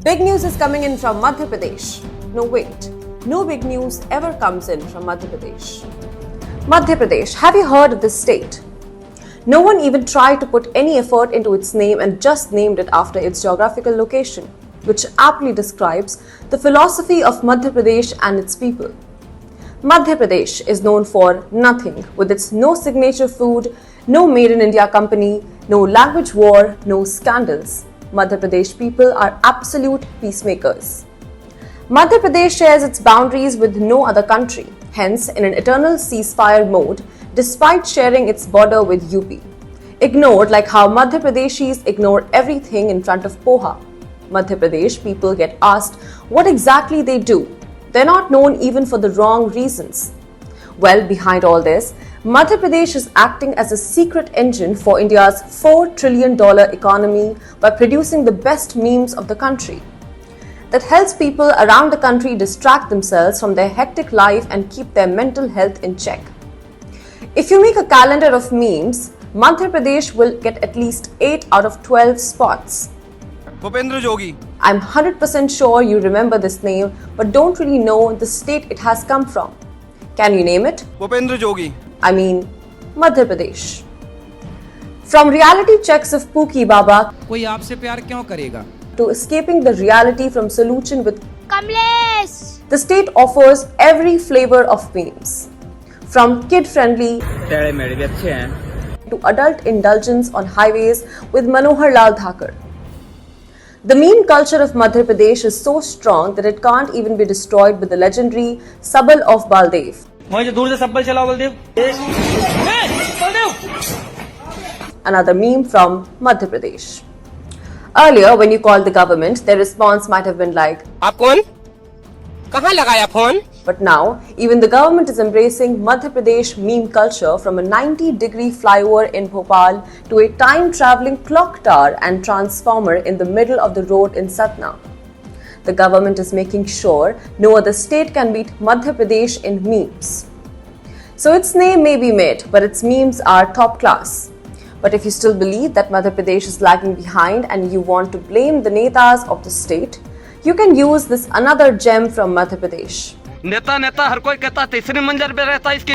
Big news is coming in from Madhya Pradesh. No, wait. No big news ever comes in from Madhya Pradesh. Madhya Pradesh, have you heard of this state? No one even tried to put any effort into its name and just named it after its geographical location, which aptly describes the philosophy of Madhya Pradesh and its people. Madhya Pradesh is known for nothing, with its no signature food, no Made in India company, no language war, no scandals. Madhya Pradesh people are absolute peacemakers. Madhya Pradesh shares its boundaries with no other country, hence in an eternal ceasefire mode despite sharing its border with UP. Ignored like how Madhya Pradeshis ignore everything in front of Poha. Madhya Pradesh people get asked what exactly they do. They're not known even for the wrong reasons. Well, behind all this, Madhya Pradesh is acting as a secret engine for India's $4 trillion economy by producing the best memes of the country. That helps people around the country distract themselves from their hectic life and keep their mental health in check. If you make a calendar of memes, Madhya Pradesh will get at least 8 out of 12 spots. Bhupendra Jogi. I'm 100% sure you remember this name but don't really know the state it has come from. Can you name it? Bhupendra Jogi. I mean, Madhya Pradesh. From reality checks of Pookie Baba कोई आपसे प्यार क्यों करेगा? to escaping the reality from Solution with Kamlesh! the state offers every flavor of memes. From kid-friendly to adult indulgence on highways with Manohar Lal Thakur. The meme culture of Madhya Pradesh is so strong that it can't even be destroyed with the legendary Sabal of Baldev. Another meme from Madhya Pradesh. Earlier, when you called the government, their response might have been like, आप कौन? कहाँ लगाया phone? but now, even the government is embracing Madhya Pradesh meme culture from a 90-degree flyover in Bhopal to a time-traveling clock tower and transformer in the middle of the road in Satna. The government is making sure no other state can beat Madhya Pradesh in memes. So its name may be made, but its memes are top class. But if you still believe that Madhya Pradesh is lagging behind and you want to blame the netas of the state, you can use this another gem from Madhya Pradesh. नेता हर कोई कहता तीसरे मंजिल पे रहता इसकी